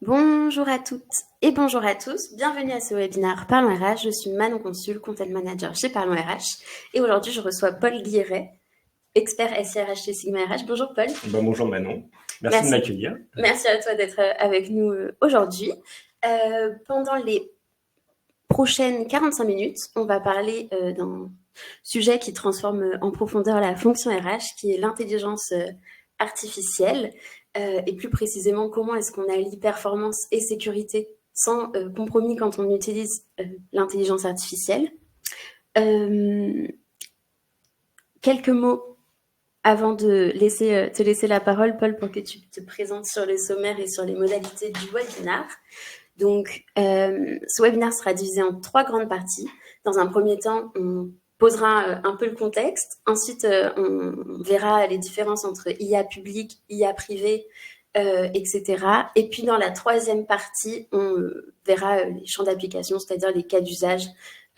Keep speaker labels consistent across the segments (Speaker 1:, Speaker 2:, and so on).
Speaker 1: Bonjour à toutes et bonjour à tous. Bienvenue à ce webinaire Parlons RH. Je suis Manon Consul, Content Manager chez Parlons RH. Et aujourd'hui, je reçois Paul Guilleret, expert SIRH chez Sigma RH. Bonjour Paul.
Speaker 2: Bonjour Manon, merci de m'accueillir.
Speaker 1: Merci à toi d'être avec nous aujourd'hui. Pendant les prochaines 45 minutes, on va parler d'un sujet qui transforme en profondeur la fonction RH, qui est l'intelligence artificielle, et plus précisément comment est-ce qu'on allie performance et sécurité sans compromis quand on utilise l'intelligence artificielle. Quelques mots avant de te laisser la parole, Paul, pour que tu te présentes sur les sommaires et sur les modalités du webinaire. Donc, ce webinaire sera divisé en 3 grandes parties. Dans un premier temps, on posera un peu le contexte. Ensuite, on verra les différences entre IA public, IA privé, etc. Et puis, dans la troisième partie, on verra les champs d'application, c'est-à-dire les cas d'usage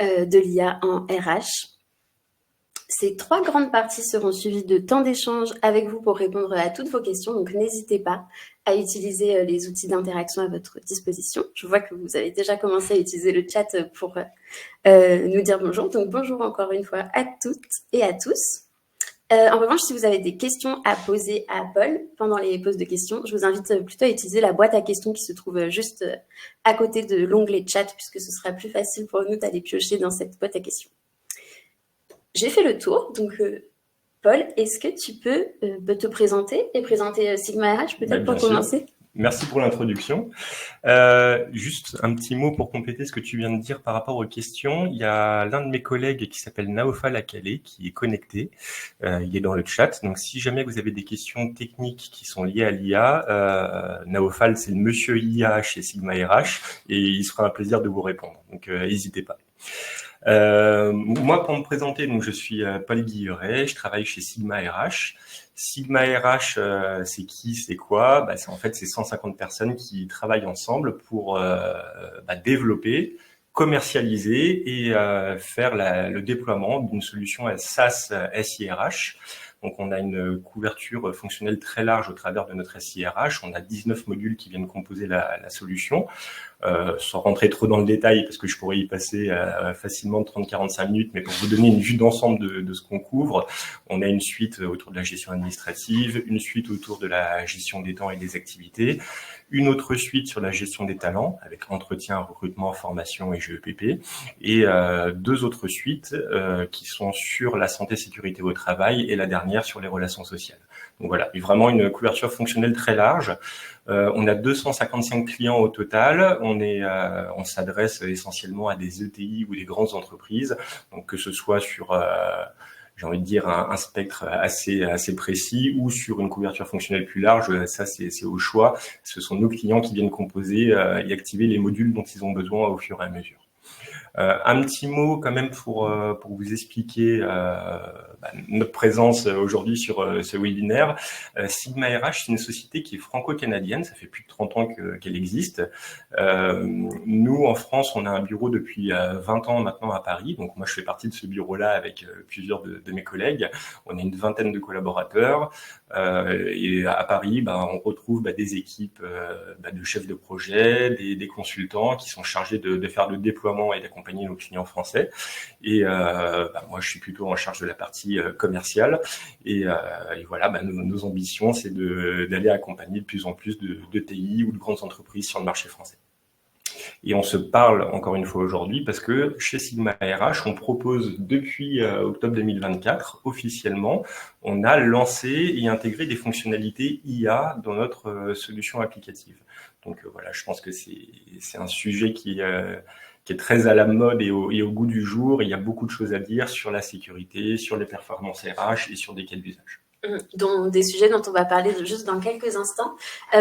Speaker 1: de l'IA en RH. Ces 3 grandes parties seront suivies de temps d'échange avec vous pour répondre à toutes vos questions. Donc, n'hésitez pas à utiliser les outils d'interaction à votre disposition. Je vois que vous avez déjà commencé à utiliser le chat pour nous dire bonjour. Donc, bonjour encore une fois à toutes et à tous. En revanche, si vous avez des questions à poser à Paul pendant les pauses de questions, je vous invite plutôt à utiliser la boîte à questions qui se trouve juste à côté de l'onglet chat, puisque ce sera plus facile pour nous d'aller piocher dans cette boîte à questions. J'ai fait le tour, donc Paul, est-ce que tu peux te présenter et présenter Sigma RH peut-être pour commencer ?
Speaker 2: Merci pour l'introduction. Juste un petit mot pour compléter ce que tu viens de dire par rapport aux questions. Il y a l'un de mes collègues qui s'appelle Naofal Akale qui est connecté. Il est dans le chat. Donc, si jamais vous avez des questions techniques qui sont liées à l'IA, Naofal, c'est le monsieur IA chez Sigma RH et il se fera un plaisir de vous répondre. Donc, n'hésitez pas. Moi, pour me présenter, donc je suis Paul Guilleret, je travaille chez Sigma RH. Sigma RH, c'est qui, c'est quoi ? C'est 150 personnes qui travaillent ensemble pour développer, commercialiser et faire le déploiement d'une solution SaaS SIRH. Donc, on a une couverture fonctionnelle très large au travers de notre SIRH. On a 19 modules qui viennent composer la solution. Sans rentrer trop dans le détail, parce que je pourrais y passer facilement 30-45 minutes, mais pour vous donner une vue d'ensemble de ce qu'on couvre, on a une suite autour de la gestion administrative, une suite autour de la gestion des temps et des activités, une autre suite sur la gestion des talents, avec entretien, recrutement, formation et GEPP, et 2 autres suites qui sont sur la santé, sécurité au travail, et la dernière sur les relations sociales. Donc voilà, vraiment une couverture fonctionnelle très large. On a 255 clients au total. On s'adresse essentiellement à des ETI ou des grandes entreprises. Donc que ce soit sur, j'ai envie de dire un spectre assez précis ou sur une couverture fonctionnelle plus large, ça c'est au choix. Ce sont nos clients qui viennent composer et activer les modules dont ils ont besoin au fur et à mesure. Un petit mot quand même pour vous expliquer notre présence aujourd'hui sur ce webinaire. Sigma RH, c'est une société qui est franco-canadienne, ça fait plus de 30 ans qu'elle existe. Nous, en France, on a un bureau depuis 20 ans maintenant à Paris, donc moi je fais partie de ce bureau-là avec plusieurs de mes collègues. On est une vingtaine de collaborateurs et à Paris, on retrouve des équipes de chefs de projet, des consultants qui sont chargés de faire le déploiement et d'accompagner nos clients français. Et moi, je suis plutôt en charge de la partie commerciale. Et voilà, nos ambitions, c'est d'aller accompagner de plus en plus de TI ou de grandes entreprises sur le marché français. Et on se parle encore une fois aujourd'hui parce que chez Sigma RH, on propose depuis octobre 2024, officiellement, on a lancé et intégré des fonctionnalités IA dans notre solution applicative. Donc voilà, je pense que c'est un sujet qui est très à la mode et au goût du jour. Il y a beaucoup de choses à dire sur la sécurité, sur les performances RH et sur des cas d'usage.
Speaker 1: Dont des sujets dont on va parler juste dans quelques instants.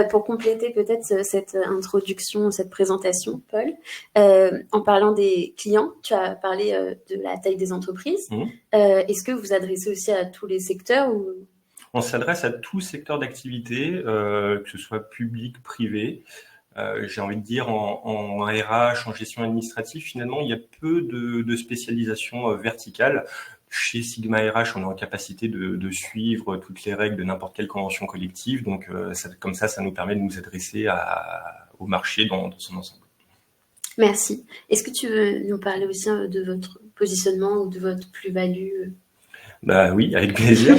Speaker 1: Pour compléter peut-être cette introduction, cette présentation, Paul, en parlant des clients, tu as parlé de la taille des entreprises. Est-ce que vous adressez aussi à tous les secteurs ou...
Speaker 2: On s'adresse à tout secteur d'activité, que ce soit public, privé. J'ai envie de dire en RH, en gestion administrative, finalement, il y a peu de spécialisation verticale. Chez Sigma RH, on est en capacité de suivre toutes les règles de n'importe quelle convention collective. Donc, comme ça nous permet de nous adresser au marché dans son ensemble.
Speaker 1: Merci. Est-ce que tu veux nous parler aussi de votre positionnement ou de votre plus-value?
Speaker 2: Bah oui, avec plaisir.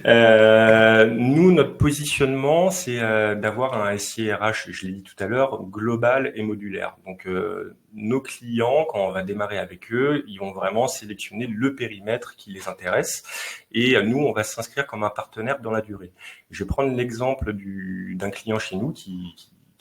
Speaker 2: Nous, notre positionnement, c'est d'avoir un SIRH, je l'ai dit tout à l'heure, global et modulaire. Donc, nos clients, quand on va démarrer avec eux, ils vont vraiment sélectionner le périmètre qui les intéresse. Et nous, on va s'inscrire comme un partenaire dans la durée. Je vais prendre l'exemple d'un client chez nous qui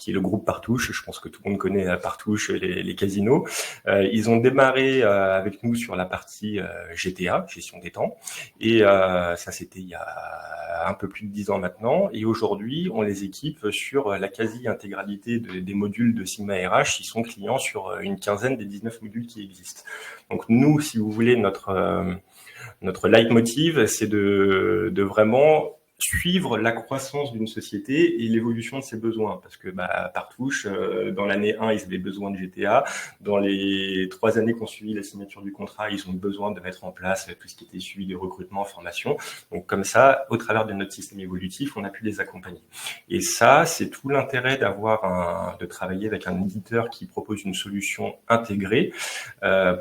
Speaker 2: est le groupe Partouche. Je pense que tout le monde connaît Partouche, les casinos. Ils ont démarré avec nous sur la partie GTA, gestion des temps. Et ça, c'était il y a un peu plus de 10 ans maintenant. Et aujourd'hui, on les équipe sur la quasi-intégralité des modules de Sigma RH. Ils sont clients sur une quinzaine des 19 modules qui existent. Donc nous, si vous voulez, notre leitmotiv, c'est de vraiment suivre la croissance d'une société et l'évolution de ses besoins. Parce que Partouche, dans l'année 1, ils avaient besoin de GTA. Dans les 3 années qu'on suivi la signature du contrat, ils ont besoin de mettre en place tout ce qui était suivi de recrutement, formation. Donc comme ça, au travers de notre système évolutif, on a pu les accompagner. Et ça, c'est tout l'intérêt de travailler avec un éditeur qui propose une solution intégrée.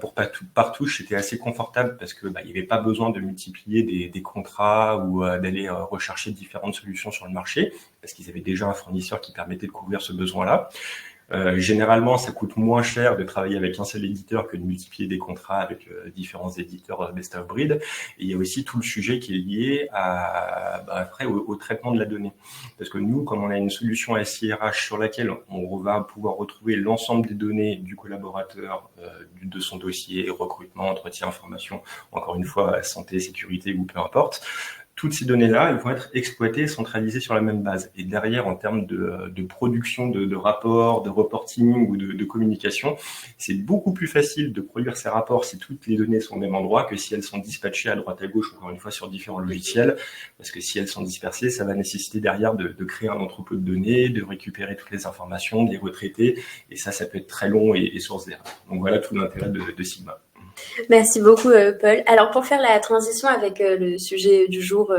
Speaker 2: Pour Partouche, c'était assez confortable parce que il n'y avait pas besoin de multiplier des contrats ou d'aller rechercher différentes solutions sur le marché parce qu'ils avaient déjà un fournisseur qui permettait de couvrir ce besoin-là. Généralement, ça coûte moins cher de travailler avec un seul éditeur que de multiplier des contrats avec différents éditeurs best of breed. Et il y a aussi tout le sujet qui est lié après au traitement de la donnée. Parce que nous, comme on a une solution SIRH sur laquelle on va pouvoir retrouver l'ensemble des données du collaborateur, de son dossier, recrutement, entretien, formation, encore une fois, santé, sécurité ou peu importe, toutes ces données-là, elles vont être exploitées et centralisées sur la même base. Et derrière, en termes de production de rapports, de reporting ou de communication, c'est beaucoup plus facile de produire ces rapports si toutes les données sont au même endroit que si elles sont dispatchées à droite à gauche, encore une fois, sur différents logiciels. Parce que si elles sont dispersées, ça va nécessiter derrière de créer un entrepôt de données, de récupérer toutes les informations, de les retraiter. Et ça peut être très long et source d'erreur. Donc voilà tout l'intérêt de Sigma.
Speaker 1: Merci beaucoup, Paul. Alors, pour faire la transition avec le sujet du jour,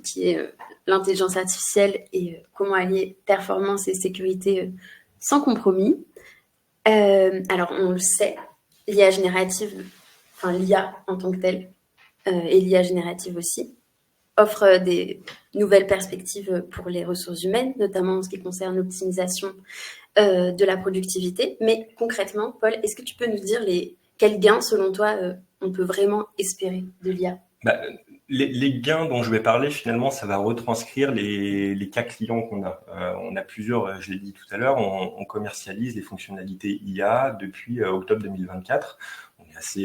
Speaker 1: qui est l'intelligence artificielle et comment allier performance et sécurité sans compromis. Alors, on le sait, l'IA générative, enfin l'IA en tant que telle, et l'IA générative aussi, offre des nouvelles perspectives pour les ressources humaines, notamment en ce qui concerne l'optimisation de la productivité. Mais concrètement, Paul, est-ce que tu peux nous dire quels gains, selon toi, on peut vraiment espérer de l'IA?
Speaker 2: Les gains dont je vais parler, finalement, ça va retranscrire les cas clients qu'on a. On a plusieurs, je l'ai dit tout à l'heure, on commercialise les fonctionnalités IA depuis octobre 2024.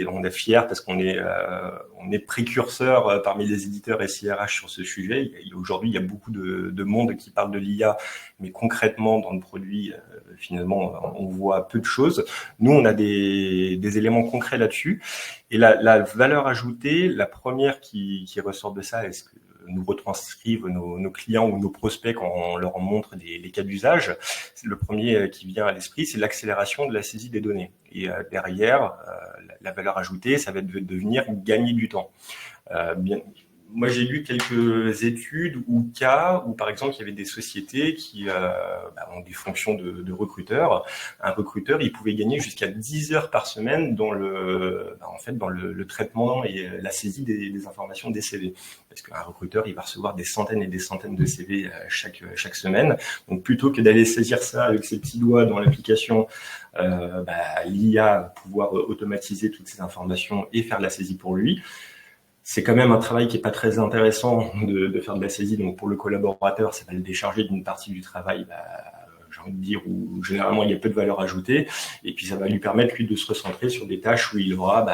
Speaker 2: On est fiers parce qu'on est précurseur parmi les éditeurs SIRH sur ce sujet. Aujourd'hui, il y a beaucoup de monde qui parle de l'IA, mais concrètement, dans le produit, finalement, on voit peu de choses. Nous, on a des éléments concrets là-dessus. Et la valeur ajoutée, la première qui ressort de ça, est-ce que nous retranscrivent nos clients ou nos prospects quand on leur montre les cas d'usage. Le premier qui vient à l'esprit, c'est l'accélération de la saisie des données. Et derrière, la valeur ajoutée, ça va être de venir gagner du temps. Moi, j'ai lu quelques études ou cas où, par exemple, il y avait des sociétés qui ont des fonctions de recruteurs. Un recruteur, il pouvait gagner jusqu'à 10 heures par semaine dans le traitement et la saisie des informations des CV. Parce qu'un recruteur, il va recevoir des centaines et des centaines de CV chaque semaine. Donc, plutôt que d'aller saisir ça avec ses petits doigts dans l'application, l'IA va pouvoir automatiser toutes ces informations et faire la saisie pour lui. C'est quand même un travail qui est pas très intéressant de faire de la saisie. Donc, pour le collaborateur, ça va le décharger d'une partie du travail, j'ai envie de dire, où généralement il y a peu de valeur ajoutée. Et puis, ça va lui permettre, lui, de se recentrer sur des tâches où il aura,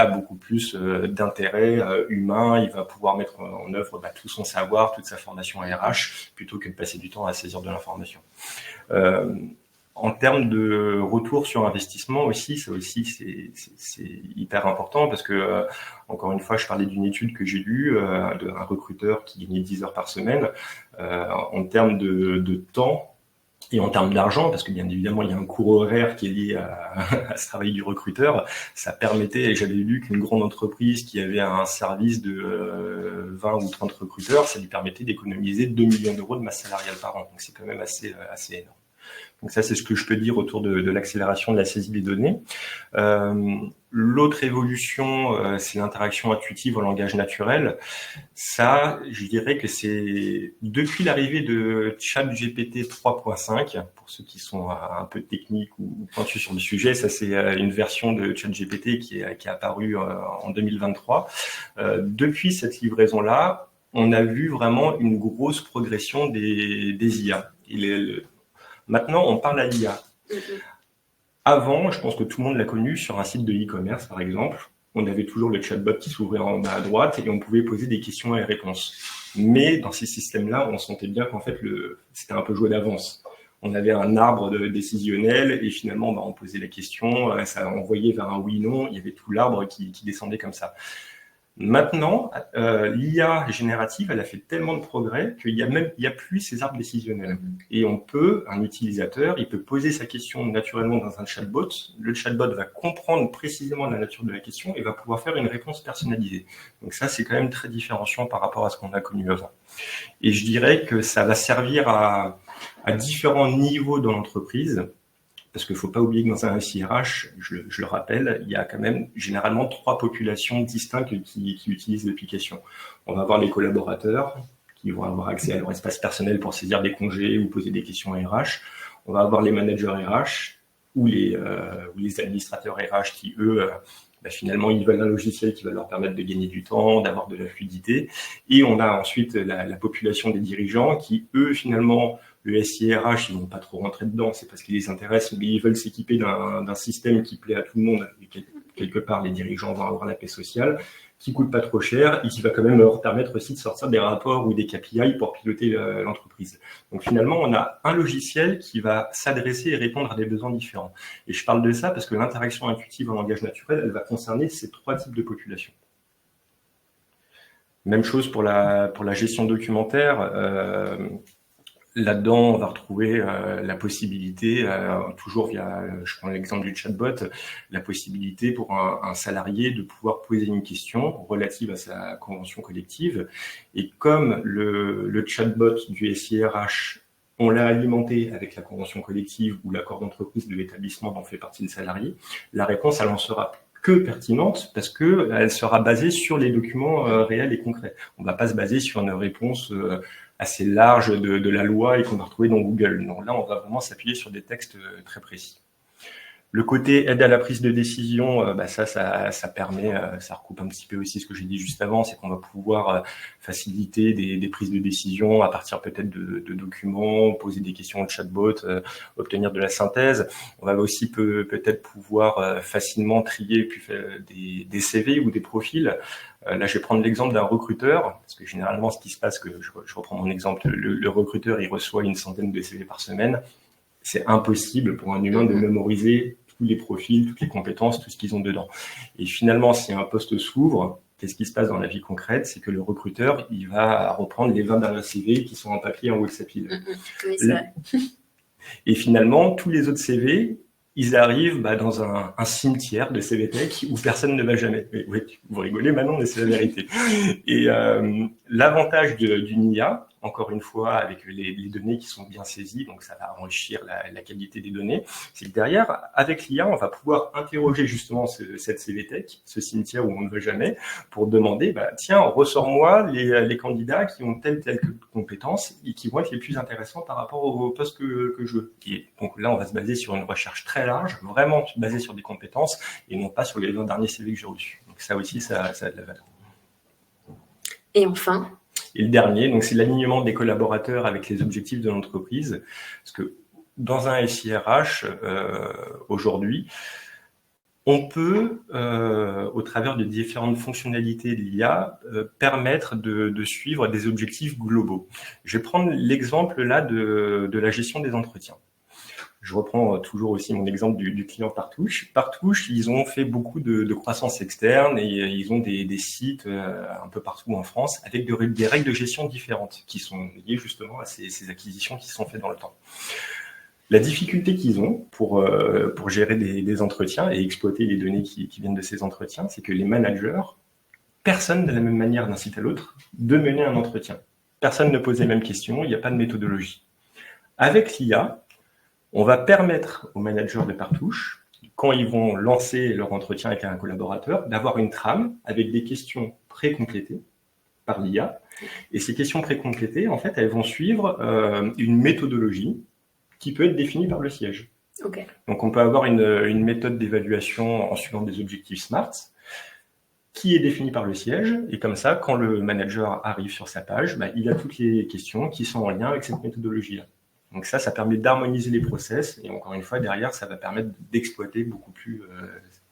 Speaker 2: beaucoup plus d'intérêt humain. Il va pouvoir mettre en œuvre tout son savoir, toute sa formation RH, plutôt que de passer du temps à saisir de l'information. En termes de retour sur investissement aussi, c'est hyper important parce que, encore une fois, je parlais d'une étude que j'ai lue d'un recruteur qui gagnait 10 heures par semaine. En termes de temps et en termes d'argent, parce que bien évidemment, il y a un coût horaire qui est lié à ce travail du recruteur, ça permettait, et j'avais lu qu'une grande entreprise qui avait un service de 20 ou 30 recruteurs, ça lui permettait d'économiser 2 millions d'euros de masse salariale par an. Donc, c'est quand même assez énorme. Donc ça, c'est ce que je peux dire autour de l'accélération de la saisie des données. L'autre évolution, c'est l'interaction intuitive au langage naturel. Ça, je dirais que c'est depuis l'arrivée de ChatGPT 3.5, pour ceux qui sont un peu techniques ou pointus sur le sujet, ça c'est une version de ChatGPT qui est apparue en 2023. Depuis cette livraison-là, on a vu vraiment une grosse progression des IA. Maintenant, on parle à l'IA. Avant, je pense que tout le monde l'a connu sur un site de e-commerce, par exemple. On avait toujours le chatbot qui s'ouvrait en bas à droite et on pouvait poser des questions et réponses. Mais dans ces systèmes-là, on sentait bien qu'en fait, c'était un peu joué d'avance. On avait un arbre décisionnel et finalement, on posait la question, ça envoyait vers un oui/non, il y avait tout l'arbre qui descendait comme ça. Maintenant, l'IA générative, elle a fait tellement de progrès qu'il y a plus ces arbres décisionnels. Et un utilisateur, il peut poser sa question naturellement dans un chatbot. Le chatbot va comprendre précisément la nature de la question et va pouvoir faire une réponse personnalisée. Donc ça, c'est quand même très différenciant par rapport à ce qu'on a connu avant. Et je dirais que ça va servir à différents niveaux dans l'entreprise. Parce qu'il ne faut pas oublier que dans un SIRH, je le rappelle, il y a quand même généralement 3 populations distinctes qui utilisent l'application. On va avoir les collaborateurs qui vont avoir accès à leur espace personnel pour saisir des congés ou poser des questions RH. On va avoir les managers RH ou les administrateurs RH qui, eux, finalement, ils veulent un logiciel qui va leur permettre de gagner du temps, d'avoir de la fluidité. Et on a ensuite la population des dirigeants qui, eux, finalement, le SIRH, ils vont pas trop rentrer dedans, c'est parce qu'ils les intéressent, mais ils veulent s'équiper d'un système qui plaît à tout le monde. Et quelque part, les dirigeants vont avoir la paix sociale, qui coûte pas trop cher et qui va quand même leur permettre aussi de sortir des rapports ou des KPI pour piloter l'entreprise. Donc finalement, on a un logiciel qui va s'adresser et répondre à des besoins différents. Et je parle de ça parce que l'interaction intuitive en langage naturel, elle va concerner ces 3 types de populations. Même chose pour la gestion documentaire. Là-dedans, on va retrouver la possibilité, toujours via, je prends l'exemple du chatbot, la possibilité pour un salarié de pouvoir poser une question relative à sa convention collective. Et comme le chatbot du SIRH, on l'a alimenté avec la convention collective ou l'accord d'entreprise de l'établissement dont fait partie le salarié, la réponse, elle en sera que pertinente parce que elle sera basée sur les documents réels et concrets. On ne va pas se baser sur une réponse assez large de la loi et qu'on va retrouver dans Google. Donc là, on va vraiment s'appuyer sur des textes très précis. Le côté aide à la prise de décision, ça permet, ça recoupe un petit peu aussi ce que j'ai dit juste avant, c'est qu'on va pouvoir faciliter des prises de décision à partir peut-être de documents, poser des questions au chatbot, obtenir de la synthèse. On va aussi peut-être pouvoir facilement trier puis des CV ou des profils. Là, je vais prendre l'exemple d'un recruteur, parce que généralement, ce qui se passe, que je reprends mon exemple, le recruteur, il reçoit une centaine de CV par semaine. C'est impossible pour un humain de mémoriser tous les profils, toutes les compétences, tout ce qu'ils ont dedans. Et finalement, si un poste s'ouvre, qu'est-ce qui se passe dans la vie concrète? C'est que le recruteur, il va reprendre les 20 derniers CV qui sont en papier en haut de sa pile.
Speaker 1: Oui, c'est vrai.
Speaker 2: Et finalement, tous les autres CV, ils arrivent dans un cimetière de CV Tech où personne ne va jamais. Oui, vous rigolez maintenant, mais c'est la vérité. Et l'avantage d'une IA, encore une fois, avec les données qui sont bien saisies, donc ça va enrichir la qualité des données, c'est que derrière, avec l'IA, on va pouvoir interroger justement cette CV Tech, ce cimetière où on ne va jamais, pour demander, tiens, ressors-moi les candidats qui ont telle compétence et qui vont être les plus intéressants par rapport au poste que je veux. Et donc là, on va se baser sur une recherche très large, vraiment basée sur des compétences et non pas sur les 20 derniers CV que j'ai reçus. Donc ça aussi, ça a de la valeur.
Speaker 1: Et enfin,
Speaker 2: et le dernier, donc c'est l'alignement des collaborateurs avec les objectifs de l'entreprise. Parce que dans un SIRH, aujourd'hui, on peut, au travers de différentes fonctionnalités de l'IA, permettre de suivre des objectifs globaux. Je vais prendre l'exemple là de la gestion des entretiens. Je reprends toujours aussi mon exemple du client Partouche. Partouche, ils ont fait beaucoup de croissance externe et ils ont des sites un peu partout en France avec des règles de gestion différentes qui sont liées justement à ces acquisitions qui sont faites dans le temps. La difficulté qu'ils ont pour gérer des entretiens et exploiter les données qui viennent de ces entretiens, c'est que les managers, personne de la même manière d'un site à l'autre, de mener un entretien. Personne ne pose les mêmes questions, il n'y a pas de méthodologie. Avec l'IA, On va permettre aux managers de partouche, quand ils vont lancer leur entretien avec un collaborateur, d'avoir une trame avec des questions pré-complétées par l'IA. Et ces questions pré-complétées, en fait, elles vont suivre une méthodologie qui peut être définie par le siège.
Speaker 1: Okay.
Speaker 2: Donc, on peut avoir une méthode d'évaluation en suivant des objectifs SMART qui est définie par le siège. Et comme ça, quand le manager arrive sur sa page, il a toutes les questions qui sont en lien avec cette méthodologie-là. Donc ça permet d'harmoniser les process. Et encore une fois, derrière, ça va permettre d'exploiter beaucoup plus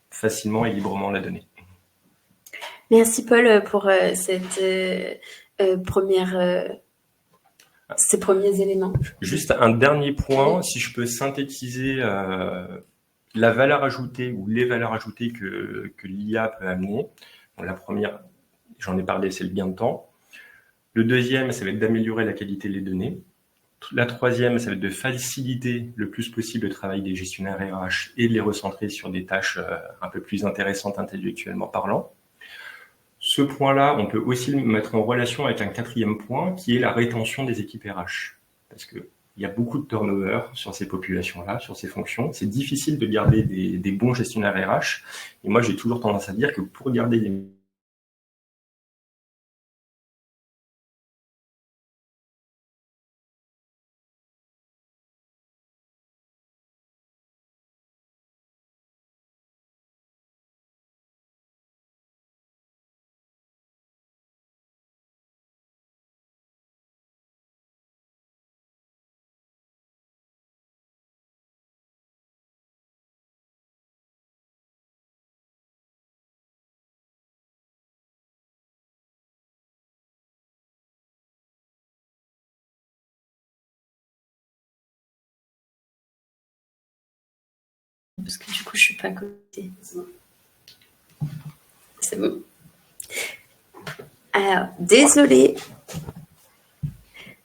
Speaker 2: facilement et librement la donnée.
Speaker 1: Merci Paul pour ces premiers éléments.
Speaker 2: Juste un dernier point, si je peux synthétiser la valeur ajoutée ou les valeurs ajoutées que l'IA peut amener. Bon, la première, j'en ai parlé, c'est le gain de temps. Le deuxième, ça va être d'améliorer la qualité des données. La troisième, ça va être de faciliter le plus possible le travail des gestionnaires RH et de les recentrer sur des tâches un peu plus intéressantes intellectuellement parlant. Ce point-là, on peut aussi le mettre en relation avec un quatrième point qui est la rétention des équipes RH. Parce qu'il y a beaucoup de turnover sur ces populations-là, sur ces fonctions. C'est difficile de garder des bons gestionnaires RH. Et moi, j'ai toujours tendance à dire que pour garder des
Speaker 1: Parce que du coup, je suis pas connectée. C'est bon. Alors, désolée.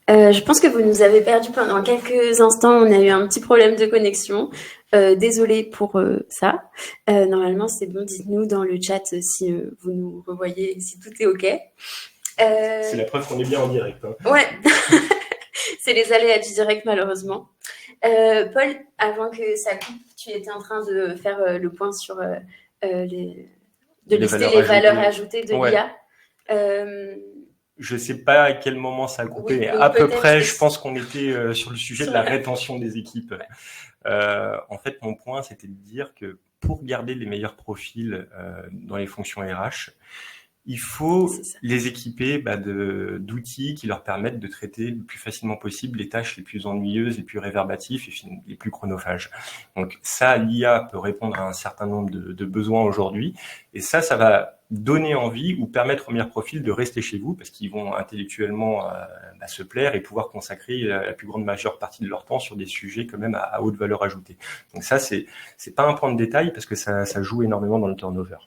Speaker 1: Je pense que vous nous avez perdu pendant quelques instants. On a eu un petit problème de connexion. Désolée pour ça. Normalement, c'est bon. Dites-nous dans le chat si vous nous revoyez, si tout est OK.
Speaker 2: C'est la preuve qu'on est bien en direct. Hein.
Speaker 1: Ouais, c'est les aléas du direct, malheureusement. Paul, avant que ça coupe, tu étais en train de faire le point sur lister les valeurs ajoutées de l'IA.
Speaker 2: Je ne sais pas à quel moment ça a coupé, mais à peu près, je pense qu'on était sur le sujet de la rétention des équipes. En fait, mon point, c'était de dire que pour garder les meilleurs profils dans les fonctions RH, il faut les équiper d'outils qui leur permettent de traiter le plus facilement possible les tâches les plus ennuyeuses, les plus réverbatives et les plus chronophages. Donc ça, l'IA peut répondre à un certain nombre de besoins aujourd'hui. Et ça va donner envie ou permettre aux meilleurs profils de rester chez vous parce qu'ils vont intellectuellement se plaire et pouvoir consacrer la plus grande majeure partie de leur temps sur des sujets quand même à haute valeur ajoutée. Donc ça, c'est pas un point de détail parce que ça joue énormément dans le turnover.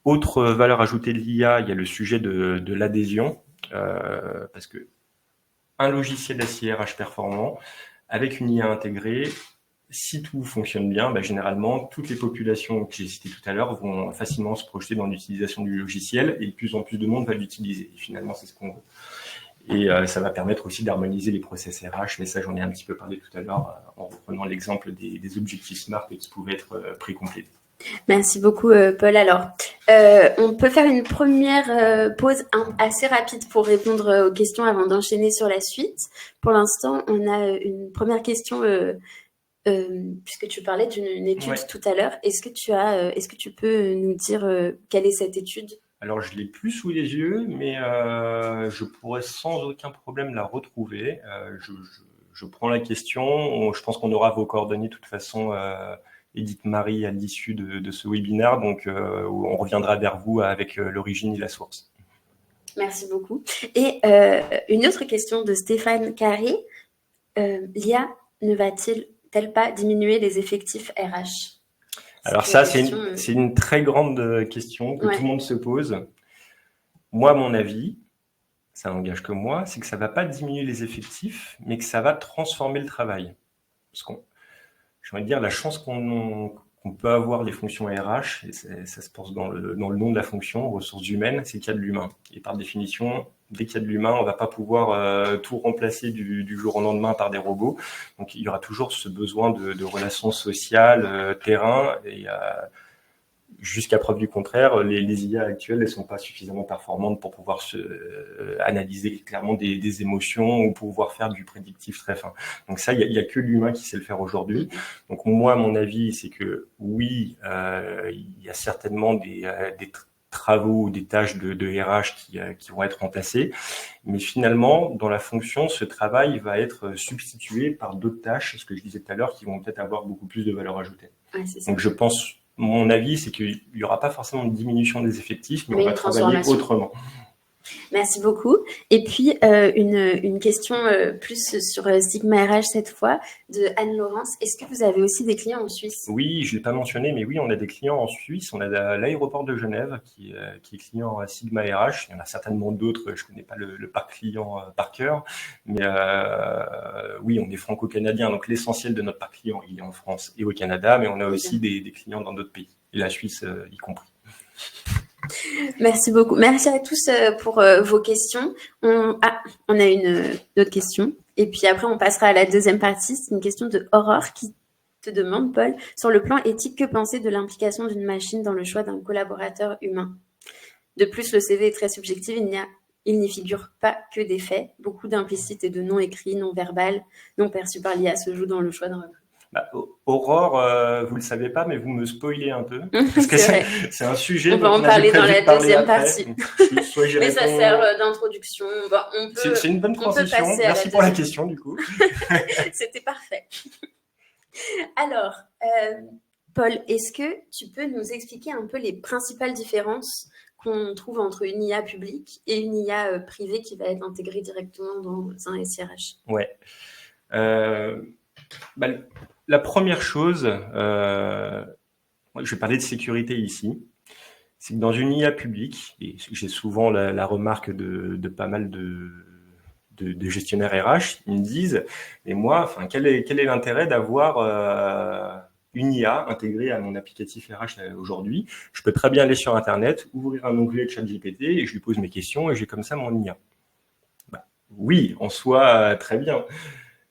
Speaker 2: Autre valeur ajoutée de l'IA, il y a le sujet de l'adhésion, parce que un logiciel SIRH performant, avec une IA intégrée, si tout fonctionne bien, généralement, toutes les populations que j'ai citées tout à l'heure vont facilement se projeter dans l'utilisation du logiciel et de plus en plus de monde va l'utiliser. Et finalement, c'est ce qu'on veut. Et ça va permettre aussi d'harmoniser les process RH, mais ça, j'en ai un petit peu parlé tout à l'heure en reprenant l'exemple des objectifs SMART qui pouvaient être pré-complétés.
Speaker 1: Merci beaucoup, Paul. Alors, on peut faire une première pause assez rapide pour répondre aux questions avant d'enchaîner sur la suite. Pour l'instant, on a une première question, puisque tu parlais d'une étude tout à l'heure. Est-ce que tu peux nous dire quelle est cette étude ?
Speaker 2: Alors, je ne l'ai plus sous les yeux, mais je pourrais sans aucun problème la retrouver. Je prends la question. Je pense qu'on aura vos coordonnées de toute façon. Edith Marie à l'issue de ce webinaire, donc on reviendra vers vous avec l'origine et la source.
Speaker 1: Merci beaucoup. Et une autre question de Stéphane Carré, l'IA ne va-t-elle pas diminuer les effectifs RH ?
Speaker 2: Alors ça, c'est une très grande question que tout le monde se pose. Moi, à mon avis, ça n'engage que moi, c'est que ça ne va pas diminuer les effectifs, mais que ça va transformer le travail. Parce qu'on j'ai envie de dire, la chance qu'on peut avoir les fonctions RH, et ça se pense dans le nom de la fonction, ressources humaines, c'est qu'il y a de l'humain. Et par définition, Dès qu'il y a de l'humain, on ne va pas pouvoir tout remplacer du jour au lendemain par des robots. Donc, il y aura toujours ce besoin de relations sociales, terrain, et jusqu'à preuve du contraire, les IA actuelles ne sont pas suffisamment performantes pour pouvoir analyser clairement des émotions ou pouvoir faire du prédictif très fin. Donc ça, il y a que l'humain qui sait le faire aujourd'hui. Donc moi, mon avis, c'est que oui, il y a certainement des travaux ou des tâches de RH qui vont être remplacées, mais finalement, dans la fonction, ce travail va être substitué par d'autres tâches, ce que je disais tout à l'heure, qui vont peut-être avoir beaucoup plus de valeur ajoutée.
Speaker 1: Ouais, c'est ça.
Speaker 2: Donc je pense, mon avis, c'est qu'il n'y aura pas forcément de diminution des effectifs, mais on
Speaker 1: une
Speaker 2: va travailler autrement.
Speaker 1: Merci beaucoup. Et puis, une question plus sur Sigma RH cette fois, de Anne-Laurence. Est-ce que vous avez aussi des clients en Suisse?
Speaker 2: Oui, je ne l'ai pas mentionné, mais oui, on a des clients en Suisse. On a l'aéroport de Genève qui est client à Sigma RH. Il y en a certainement d'autres, je ne connais pas le parc client par cœur. Mais oui, on est franco-canadien, donc l'essentiel de notre parc client, il est en France et au Canada, mais on a aussi des clients dans d'autres pays, et la Suisse y compris.
Speaker 1: Merci beaucoup. Merci à tous pour vos questions. On a une autre question. Et puis après, on passera à la deuxième partie. C'est une question de Aurore qui te demande, Paul, sur le plan éthique, que penser de l'implication d'une machine dans le choix d'un collaborateur humain? De plus, le CV est très subjectif. Il n'y figure pas que des faits. Beaucoup d'implicites et de non écrits, non verbal, non perçus par l'IA se jouent dans le choix d'un recrutement.
Speaker 2: Aurore, vous le savez pas, mais vous me spoilez un peu. Parce que c'est un sujet.
Speaker 1: On va en parler dans la deuxième partie. Mais ça sert d'introduction.
Speaker 2: C'est une bonne transition. Merci pour la question, du coup.
Speaker 1: C'était parfait. Alors, Paul, est-ce que tu peux nous expliquer un peu les principales différences qu'on trouve entre une IA publique et une IA privée qui va être intégrée directement dans un SIRH?
Speaker 2: Ouais. La première chose, je vais parler de sécurité ici, c'est que dans une IA publique, et j'ai souvent la remarque de pas mal de gestionnaires RH, ils me disent, mais moi, quel est l'intérêt d'avoir une IA intégrée à mon applicatif RH aujourd'hui? Je peux très bien aller sur Internet, ouvrir un onglet de ChatGPT et je lui pose mes questions et j'ai comme ça mon IA. Oui, en soi, très bien.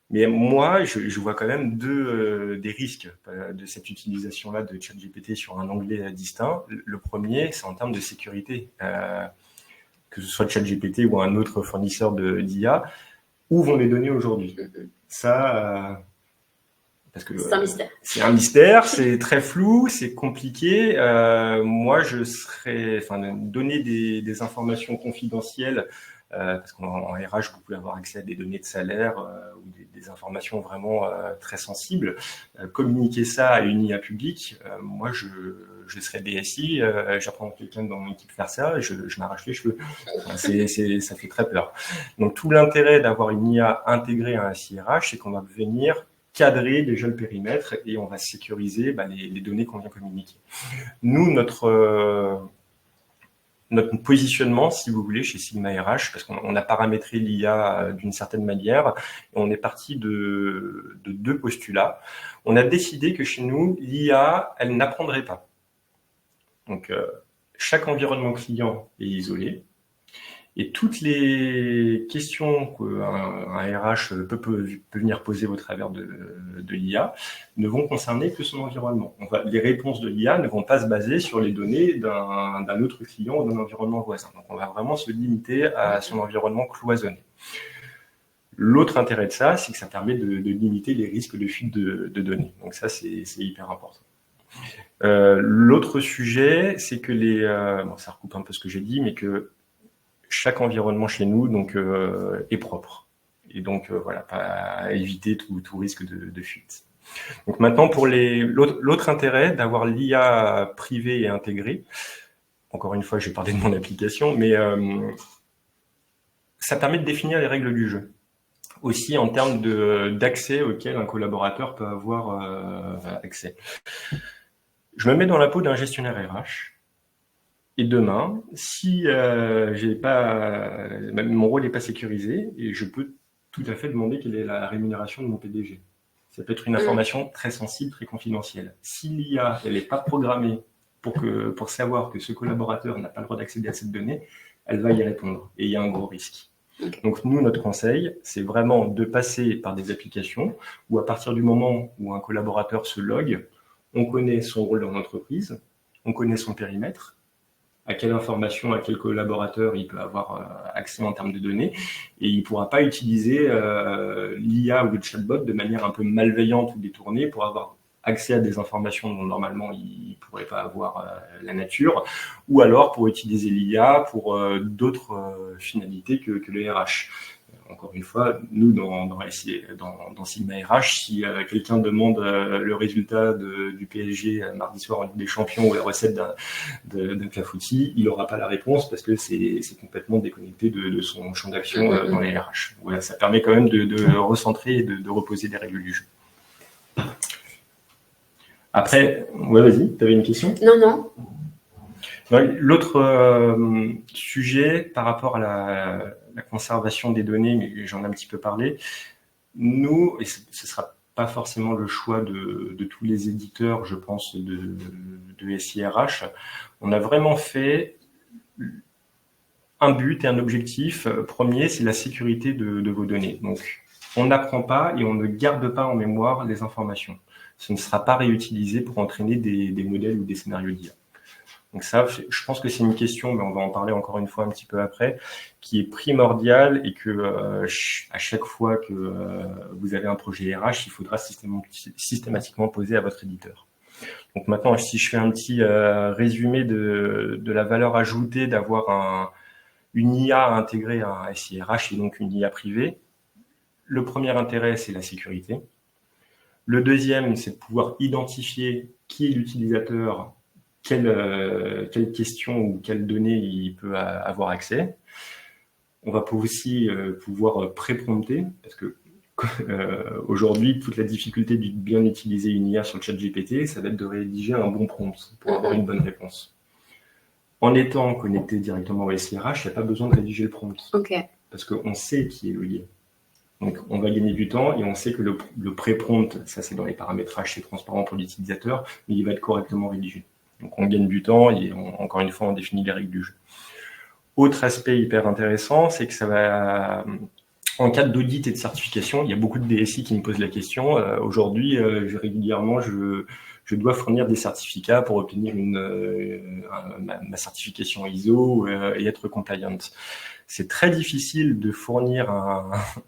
Speaker 2: Mais moi, je vois quand même des risques de cette utilisation-là de ChatGPT sur un onglet distinct. Le premier, c'est en termes de sécurité. Que ce soit ChatGPT ou un autre fournisseur d'IA, où vont les données aujourd'hui? Ça, parce que
Speaker 1: c'est un mystère.
Speaker 2: C'est un mystère, c'est très flou, c'est compliqué. Moi, donner des informations confidentielles, parce qu'en RH, vous pouvez avoir accès à des données de salaire ou des informations vraiment très sensibles. Communiquer ça à une IA publique, moi, je serais DSI, j'apprends quelqu'un dans mon équipe faire ça, et je m'arrache les cheveux. Ça fait très peur. Donc, tout l'intérêt d'avoir une IA intégrée à un SIRH, c'est qu'on va venir cadrer déjà le périmètre et on va sécuriser les données qu'on vient communiquer. Nous, notre positionnement, si vous voulez, chez Sigma RH, parce qu'on a paramétré l'IA d'une certaine manière, et on est parti de deux postulats. On a décidé que chez nous, l'IA, elle n'apprendrait pas. Donc, chaque environnement client est isolé, et toutes les questions qu'un RH peut venir poser au travers de l'IA ne vont concerner que son environnement. Les réponses de l'IA ne vont pas se baser sur les données d'un autre client ou d'un environnement voisin. Donc, on va vraiment se limiter à son environnement cloisonné. L'autre intérêt de ça, c'est que ça permet de limiter les risques de fuite de données. Donc ça, c'est hyper important. L'autre sujet, c'est que ça recoupe un peu ce que j'ai dit, mais que chaque environnement chez nous est propre. Et donc, pas éviter tout risque de fuite. Donc maintenant, pour l'autre intérêt d'avoir l'IA privée et intégrée, encore une fois, je vais parler de mon application, mais ça permet de définir les règles du jeu. Aussi en termes d'accès auquel un collaborateur peut avoir accès. Je me mets dans la peau d'un gestionnaire RH. Et demain, si mon rôle n'est pas sécurisé, et je peux tout à fait demander quelle est la rémunération de mon PDG. Ça peut être une information très sensible, très confidentielle. Si l'IA, elle n'est pas programmée pour savoir que ce collaborateur n'a pas le droit d'accéder à cette donnée, elle va y répondre. Et il y a un gros risque.
Speaker 1: Okay.
Speaker 2: Donc nous, notre conseil, c'est vraiment de passer par des applications où à partir du moment où un collaborateur se logue, on connaît son rôle dans l'entreprise, on connaît son périmètre, à quelle information, à quel collaborateur il peut avoir accès en termes de données, et il ne pourra pas utiliser l'IA ou le chatbot de manière un peu malveillante ou détournée pour avoir accès à des informations dont normalement il ne pourrait pas avoir la nature, ou alors pour utiliser l'IA pour d'autres finalités que le RH. Encore une fois, nous, dans Sigma RH, si quelqu'un demande le résultat du PSG mardi soir en Ligue des Champions ou la recette d'un clafoutis, il n'aura pas la réponse parce que c'est complètement déconnecté de son champ d'action dans les RH. Voilà, ça permet quand même de recentrer et de reposer les règles du jeu. Après, ouais, vas-y, tu avais une question ?
Speaker 1: Non.
Speaker 2: L'autre sujet par rapport à la conservation des données, mais j'en ai un petit peu parlé, nous, et ce ne sera pas forcément le choix de tous les éditeurs, je pense, de SIRH, on a vraiment fait un but et un objectif premier, c'est la sécurité de vos données. Donc, on n'apprend pas et on ne garde pas en mémoire les informations. Ce ne sera pas réutilisé pour entraîner des modèles ou des scénarios d'IA. Donc ça, je pense que c'est une question, mais on va en parler encore une fois un petit peu après, qui est primordiale et que à chaque fois que vous avez un projet RH, il faudra systématiquement poser à votre éditeur. Donc maintenant, si je fais un petit résumé de la valeur ajoutée d'avoir une IA intégrée à un SIRH et donc une IA privée, le premier intérêt, c'est la sécurité. Le deuxième, c'est de pouvoir identifier qui est l'utilisateur, quelle question ou quelles données il peut avoir accès. On va aussi pouvoir pré-prompter, parce que aujourd'hui, toute la difficulté de bien utiliser une IA sur le chat GPT, ça va être de rédiger un bon prompt pour avoir une bonne réponse. En étant connecté directement au SIRH, il n'y a pas besoin de rédiger le prompt.
Speaker 1: Okay.
Speaker 2: Parce qu'on sait qui est le lien. Donc, on va gagner du temps et on sait que le pré-prompt, ça c'est dans les paramétrages, c'est transparent pour l'utilisateur, mais il va être correctement rédigé. Donc, on gagne du temps et encore une fois, on définit les règles du jeu. Autre aspect hyper intéressant, c'est que ça va, en cas d'audit et de certification, il y a beaucoup de DSI qui me posent la question. Aujourd'hui, régulièrement, je dois fournir des certificats pour obtenir ma certification ISO et être compliant. C'est très difficile de fournir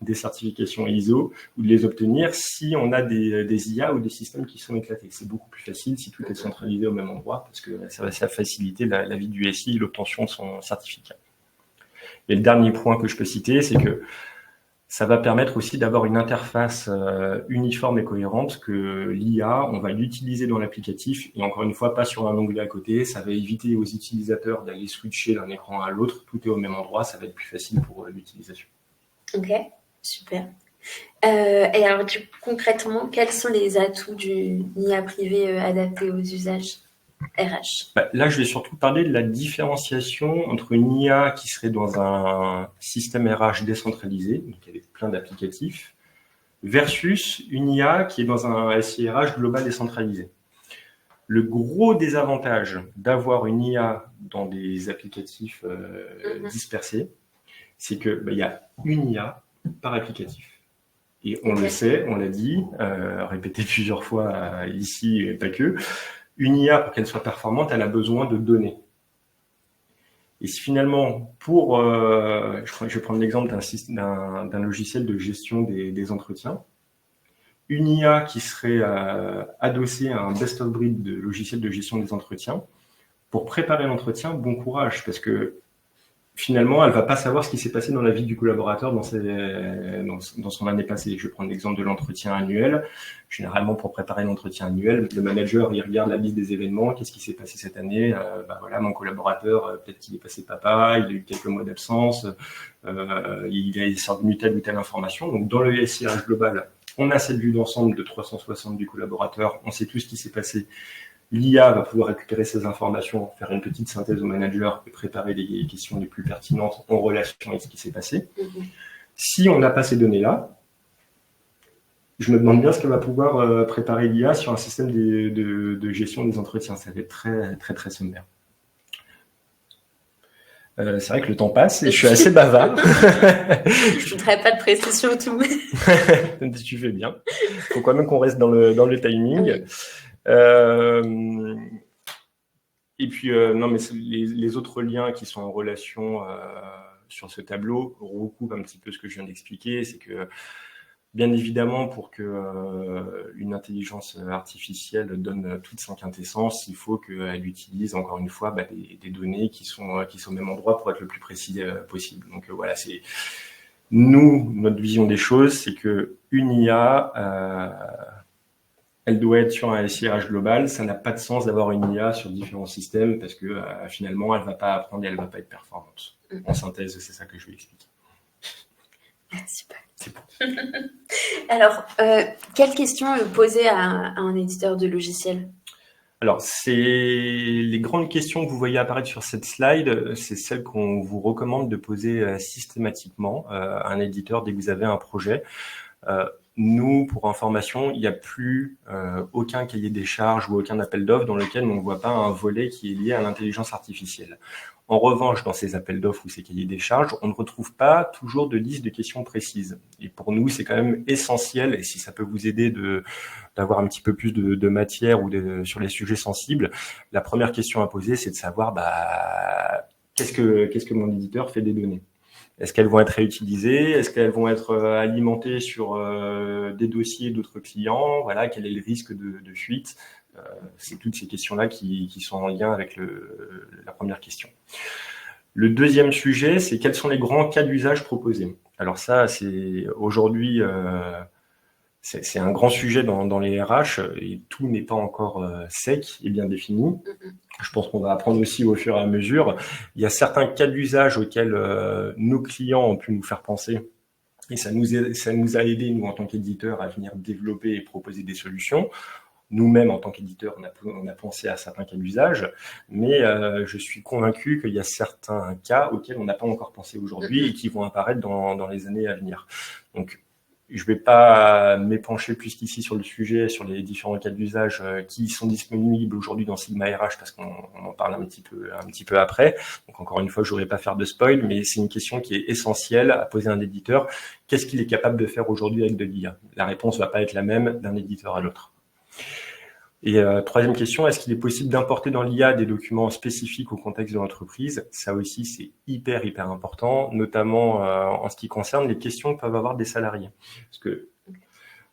Speaker 2: des certifications ISO ou de les obtenir si on a des IA ou des systèmes qui sont éclatés. C'est beaucoup plus facile si tout est centralisé au même endroit parce que ça va faciliter la vie du SI et l'obtention de son certificat. Et le dernier point que je peux citer, c'est que ça va permettre aussi d'avoir une interface uniforme et cohérente, que l'IA, on va l'utiliser dans l'applicatif et encore une fois, pas sur un onglet à côté. Ça va éviter aux utilisateurs d'aller switcher d'un écran à l'autre. Tout est au même endroit, ça va être plus facile pour l'utilisation.
Speaker 1: Ok, super. Et alors, concrètement, quels sont les atouts d'une IA privée adaptée aux usages RH?
Speaker 2: Là, je vais surtout parler de la différenciation entre une IA qui serait dans un système RH décentralisé, donc avec plein d'applicatifs, versus une IA qui est dans un SIRH global décentralisé. Le gros désavantage d'avoir une IA dans des applicatifs dispersés, c'est que y a une IA par applicatif. Et on le sait, on l'a dit, répété plusieurs fois ici et pas que, une IA, pour qu'elle soit performante, elle a besoin de données. Et si finalement, je vais prendre l'exemple d'un logiciel de gestion des entretiens, une IA qui serait adossée à un best-of-breed de logiciel de gestion des entretiens, pour préparer l'entretien, bon courage, parce que finalement, elle va pas savoir ce qui s'est passé dans la vie du collaborateur dans son année passée. Je vais prendre l'exemple de l'entretien annuel. Généralement, pour préparer l'entretien annuel, le manager, il regarde la liste des événements. Qu'est-ce qui s'est passé cette année? Voilà, mon collaborateur, peut-être qu'il est passé papa, il a eu quelques mois d'absence, il est survenu telle ou telle information. Donc, dans le SIRH global, on a cette vue d'ensemble de 360 du collaborateur. On sait tout ce qui s'est passé. L'IA va pouvoir récupérer ces informations, faire une petite synthèse au manager et préparer les questions les plus pertinentes en relation avec ce qui s'est passé. Si on n'a pas ces données-là, je me demande bien ce qu'elle va pouvoir préparer l'IA sur un système de gestion des entretiens. Ça va être très, très, très sommaire. C'est vrai que le temps passe et je suis assez bavard.
Speaker 1: Je voudrais pas te presser sur tout.
Speaker 2: Tu fais bien. Faut quand même qu'on reste dans le timing.
Speaker 1: Oui.
Speaker 2: Et puis, non, mais les autres liens qui sont en relation sur ce tableau recoupent un petit peu ce que je viens d'expliquer. C'est que, bien évidemment, pour que une intelligence artificielle donne toute sa quintessence, il faut qu'elle utilise, encore une fois, des données qui sont au même endroit pour être le plus précis possible. Donc voilà, c'est nous, notre vision des choses, c'est que une IA, elle doit être sur un SIRH global. Ça n'a pas de sens d'avoir une IA sur différents systèmes parce que finalement, elle va pas apprendre et elle va pas être performante. En synthèse, c'est ça que je vais expliquer.
Speaker 1: Merci Paul.
Speaker 2: C'est bon.
Speaker 1: Alors, quelle question poser à un éditeur de logiciel?
Speaker 2: Alors, c'est les grandes questions que vous voyez apparaître sur cette slide, c'est celles qu'on vous recommande de poser systématiquement à un éditeur dès que vous avez un projet. Nous, pour information, il n'y a plus aucun cahier des charges ou aucun appel d'offres dans lequel on ne voit pas un volet qui est lié à l'intelligence artificielle. En revanche, dans ces appels d'offres ou ces cahiers des charges, on ne retrouve pas toujours de liste de questions précises. Et pour nous, c'est quand même essentiel, et si ça peut vous aider d'avoir un petit peu plus de matière ou sur les sujets sensibles, la première question à poser, c'est de savoir qu'est-ce que mon éditeur fait des données. Est-ce qu'elles vont être réutilisées? Est-ce qu'elles vont être alimentées sur des dossiers d'autres clients? Voilà, quel est le risque de fuite? C'est toutes ces questions-là qui sont en lien avec la première question. Le deuxième sujet, c'est quels sont les grands cas d'usage proposés. Alors ça, c'est aujourd'hui, c'est un grand sujet dans les RH et tout n'est pas encore sec et bien défini. Je pense qu'on va apprendre aussi au fur et à mesure. Il y a certains cas d'usage auxquels nos clients ont pu nous faire penser et ça nous a aidé, nous, en tant qu'éditeurs, à venir développer et proposer des solutions. Nous-mêmes, en tant qu'éditeurs, on a pensé à certains cas d'usage, mais je suis convaincu qu'il y a certains cas auxquels on n'a pas encore pensé aujourd'hui et qui vont apparaître dans les années à venir. Donc, je ne vais pas m'épancher plus qu'ici sur le sujet, sur les différents cas d'usage qui sont disponibles aujourd'hui dans Sigma RH parce qu'on en parle un petit peu après. Donc encore une fois, je ne voudrais pas faire de spoil, mais c'est une question qui est essentielle à poser à un éditeur. Qu'est-ce qu'il est capable de faire aujourd'hui avec de l'IA? La réponse ne va pas être la même d'un éditeur à l'autre. Et troisième question, est-ce qu'il est possible d'importer dans l'IA des documents spécifiques au contexte de l'entreprise? Ça aussi, c'est hyper important, notamment en ce qui concerne les questions que peuvent avoir des salariés. Parce que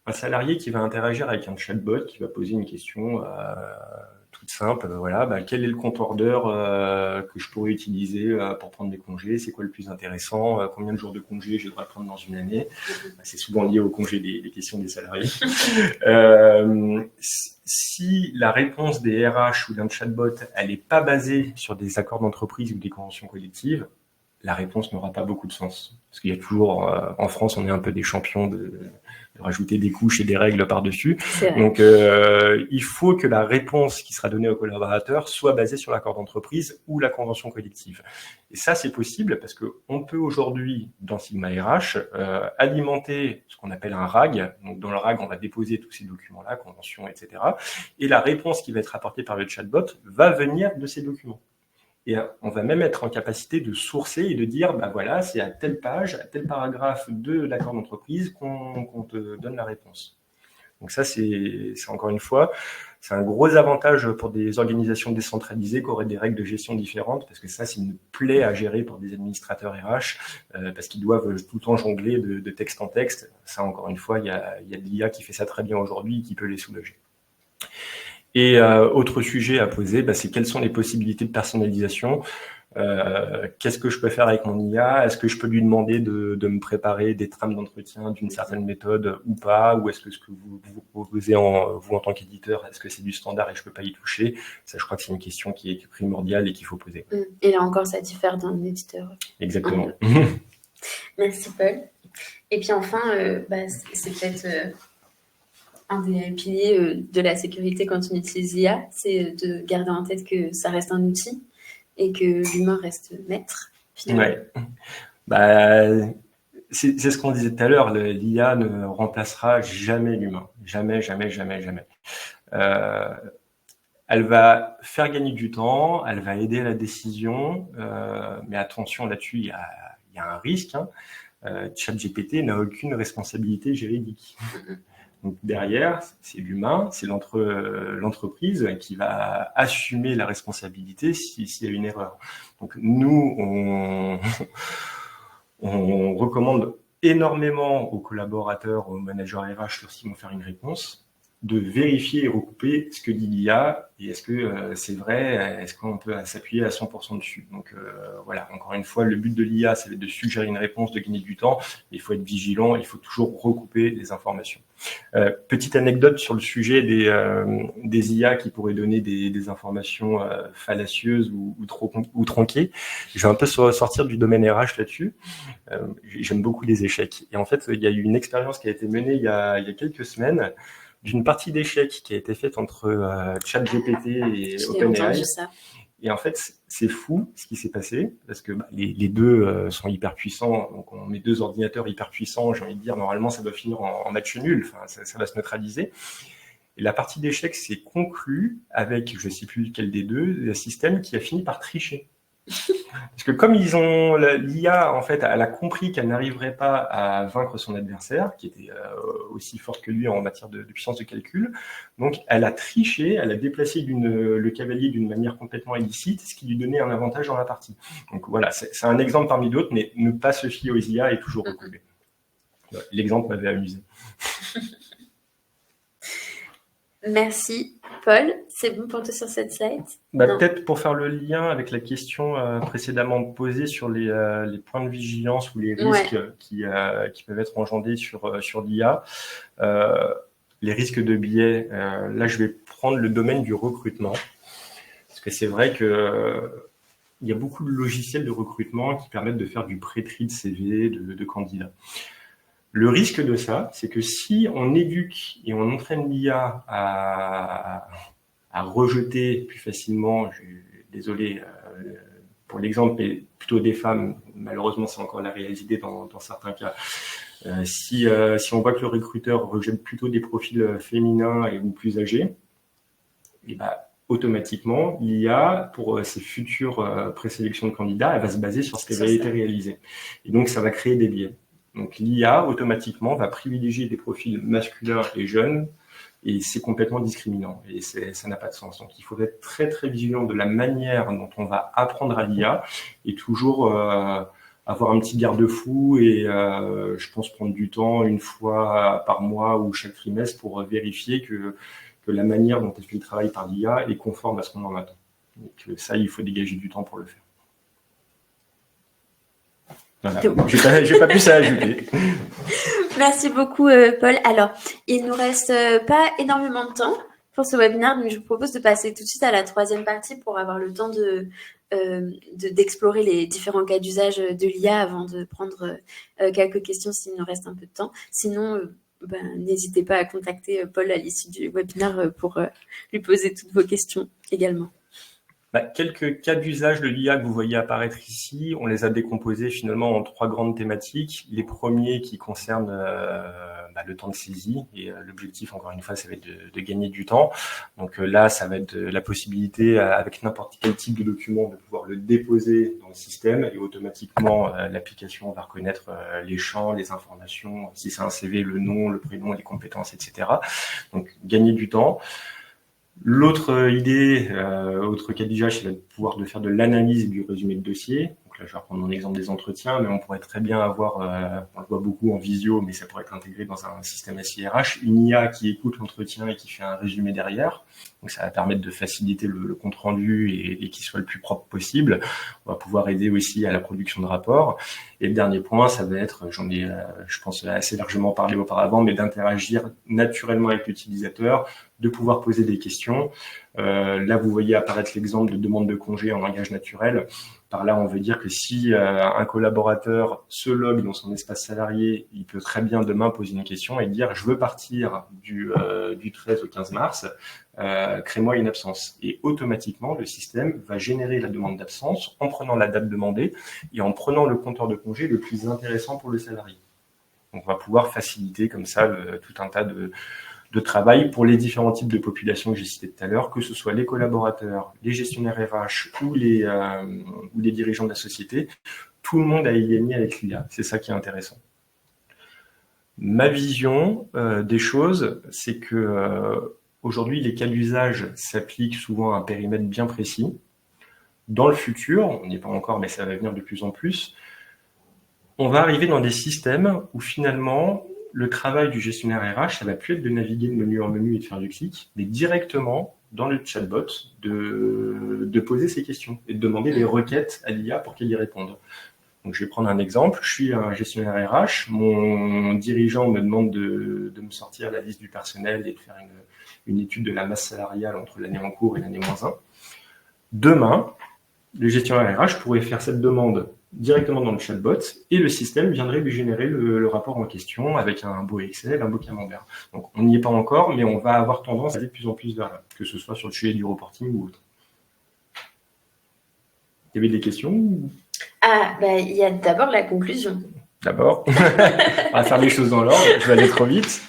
Speaker 2: un salarié qui va interagir avec un chatbot, qui va poser une question toute simple, voilà, quel est le compte order que je pourrais utiliser pour prendre des congés? C'est quoi le plus intéressant? Combien de jours de congés je devrais prendre dans une année? C'est souvent lié au congé des questions des salariés. Si la réponse des RH ou d'un chatbot, elle n'est pas basée sur des accords d'entreprise ou des conventions collectives, la réponse n'aura pas beaucoup de sens. Parce qu'il y a toujours, en France, on est un peu des champions de rajouter des couches et des règles par-dessus. Donc, il faut que la réponse qui sera donnée au collaborateur soit basée sur l'accord d'entreprise ou la convention collective. Et ça, c'est possible parce qu'on peut aujourd'hui, dans Sigma RH, alimenter ce qu'on appelle un RAG. Donc, dans le RAG, on va déposer tous ces documents-là, conventions, etc. Et la réponse qui va être apportée par le chatbot va venir de ces documents. Et on va même être en capacité de sourcer et de dire, voilà, c'est à telle page, à tel paragraphe de l'accord d'entreprise qu'on te donne la réponse. Donc ça, c'est encore une fois, c'est un gros avantage pour des organisations décentralisées qui auraient des règles de gestion différentes, parce que ça, c'est une plaie à gérer pour des administrateurs RH, parce qu'ils doivent tout le temps jongler de texte en texte. Ça, encore une fois, il y a de l'IA qui fait ça très bien aujourd'hui et qui peut les soulager. Et autre sujet à poser, c'est quelles sont les possibilités de personnalisation? Qu'est-ce que je peux faire avec mon IA? Est-ce que je peux lui demander de me préparer des trames d'entretien d'une certaine méthode ou pas? Ou est-ce que ce que vous proposez vous en tant qu'éditeur, est-ce que c'est du standard et je peux pas y toucher? Ça, je crois que c'est une question qui est primordiale et qu'il faut poser.
Speaker 1: Et là encore, ça diffère d'un éditeur.
Speaker 2: Exactement.
Speaker 1: Merci Paul. Et puis enfin, c'est peut-être un des piliers de la sécurité quand on utilise l'IA, c'est de garder en tête que ça reste un outil et que l'humain reste maître, finalement.
Speaker 2: Ouais. C'est ce qu'on disait tout à l'heure, l'IA ne remplacera jamais l'humain. Jamais. À Elle va faire gagner du temps, elle va aider à la décision, mais attention là-dessus, il y a un risque. Hein. ChatGPT n'a aucune responsabilité juridique. Donc derrière, c'est l'humain, c'est l'entreprise qui va assumer la responsabilité s'il y a une erreur. Donc nous, on recommande énormément aux collaborateurs, aux managers RH lorsqu'ils vont faire une réponse, de vérifier et recouper ce que dit l'IA et est-ce que c'est vrai, est-ce qu'on peut s'appuyer à 100% dessus. Donc voilà, encore une fois, le but de l'IA, c'est de suggérer une réponse, de gagner du temps. Il faut être vigilant, il faut toujours recouper les informations. Petite anecdote sur le sujet des IA qui pourraient donner des informations fallacieuses ou tronquées. Je vais un peu sortir du domaine RH là-dessus. J'aime beaucoup les échecs. Et en fait, il y a eu une expérience qui a été menée il y a quelques semaines d'une partie d'échecs qui a été faite entre ChatGPT et OpenAI. Et en fait, c'est fou ce qui s'est passé, parce que les deux sont hyper puissants, donc on met deux ordinateurs hyper puissants, j'ai envie de dire, normalement ça doit finir en match nul, enfin ça va se neutraliser. Et la partie d'échecs s'est conclue avec, je ne sais plus lequel des deux, le système qui a fini par tricher. Parce que comme l'IA, en fait, elle a compris qu'elle n'arriverait pas à vaincre son adversaire, qui était aussi forte que lui en matière de puissance de calcul, donc elle a triché, elle a déplacé le cavalier d'une manière complètement illicite, ce qui lui donnait un avantage dans la partie. Donc voilà, c'est un exemple parmi d'autres, mais ne pas se fier aux IA et toujours recouper. L'exemple m'avait amusé.
Speaker 1: Merci, Paul. C'est bon pour toi sur cette slide?
Speaker 2: Peut-être pour faire le lien avec la question précédemment posée sur les points de vigilance ou les risques qui peuvent être engendrés sur l'IA. Les risques de biais, là je vais prendre le domaine du recrutement. Parce que c'est vrai que il y a beaucoup de logiciels de recrutement qui permettent de faire du pré-tri de CV, de candidats. Le risque de ça, c'est que si on éduque et on entraîne l'IA à rejeter plus facilement, désolé pour l'exemple, mais plutôt des femmes, malheureusement c'est encore la réalité dans certains cas. Si on voit que le recruteur rejette plutôt des profils féminins ou plus âgés, et automatiquement, l'IA, pour ses futures présélections de candidats, elle va se baser sur ce qui avait été réalisé. Et donc ça va créer des biais. Donc l'IA, automatiquement, va privilégier des profils masculins et jeunes, et c'est complètement discriminant, et ça n'a pas de sens. Donc il faut être très très vigilant de la manière dont on va apprendre à l'IA, et toujours avoir un petit garde-fou, et je pense prendre du temps une fois par mois ou chaque trimestre pour vérifier que la manière dont est fait le travail par l'IA est conforme à ce qu'on en attend. Donc ça, il faut dégager du temps pour le faire. Voilà. J'ai pas plus à ajouter.
Speaker 1: Merci beaucoup, Paul. Alors, il nous reste pas énormément de temps pour ce webinaire, donc je vous propose de passer tout de suite à la troisième partie pour avoir le temps d'explorer les différents cas d'usage de l'IA avant de prendre quelques questions s'il nous reste un peu de temps. Sinon, n'hésitez pas à contacter Paul à l'issue du webinaire pour lui poser toutes vos questions également.
Speaker 2: Quelques cas d'usage de l'IA que vous voyez apparaître ici, on les a décomposés finalement en trois grandes thématiques. Les premiers qui concernent le temps de saisie, et l'objectif, encore une fois, ça va être de gagner du temps. Donc là, ça va être la possibilité, avec n'importe quel type de document, de pouvoir le déposer dans le système, et automatiquement, l'application va reconnaître les champs, les informations, si c'est un CV, le nom, le prénom, les compétences, etc. Donc gagner du temps. L'autre idée, autre cas d'usage, c'est de pouvoir faire de l'analyse et du résumé de dossier. Donc là, je vais reprendre mon exemple des entretiens, mais on pourrait très bien avoir, on le voit beaucoup en visio, mais ça pourrait être intégré dans un système SIRH, une IA qui écoute l'entretien et qui fait un résumé derrière. Donc ça va permettre de faciliter le compte rendu et qu'il soit le plus propre possible. On va pouvoir aider aussi à la production de rapports. Et le dernier point, ça va être, j'en ai, je pense, assez largement parlé auparavant, mais d'interagir naturellement avec l'utilisateur, de pouvoir poser des questions. Là, vous voyez apparaître l'exemple de demande de congé en langage naturel. Par là, on veut dire que si un collaborateur se logue dans son espace salarié, il peut très bien demain poser une question et dire « je veux partir du 13 au 15 mars, crée-moi une absence ». Et automatiquement, le système va générer la demande d'absence en prenant la date demandée et en prenant le compteur de congé le plus intéressant pour le salarié. Donc, on va pouvoir faciliter comme ça tout un tas de de travail pour les différents types de populations que j'ai cités tout à l'heure, que ce soit les collaborateurs, les gestionnaires RH ou les dirigeants de la société. Tout le monde a y gagné avec l'IA. C'est ça qui est intéressant. Ma vision des choses, c'est que aujourd'hui, les cas d'usage s'appliquent souvent à un périmètre bien précis. Dans le futur, on n'y est pas encore, mais ça va venir de plus en plus, on va arriver dans des systèmes où finalement, le travail du gestionnaire RH, ça va plus être de naviguer de menu en menu et de faire du clic, mais directement dans le chatbot, de poser ses questions et de demander des requêtes à l'IA pour qu'elle y réponde. Donc, je vais prendre un exemple. Je suis un gestionnaire RH. Mon dirigeant me demande de me sortir la liste du personnel et de faire une étude de la masse salariale entre l'année en cours et l'année -1. Demain, le gestionnaire RH pourrait faire cette demande directement dans le chatbot et le système viendrait lui générer le rapport en question avec un beau Excel, un beau camembert. Donc, on n'y est pas encore, mais on va avoir tendance à aller de plus en plus vers là, que ce soit sur le sujet du reporting ou autre. Il y avait des questions?
Speaker 1: Ah, il y a d'abord la conclusion.
Speaker 2: D'abord, on va faire les choses dans l'ordre, je vais aller trop vite.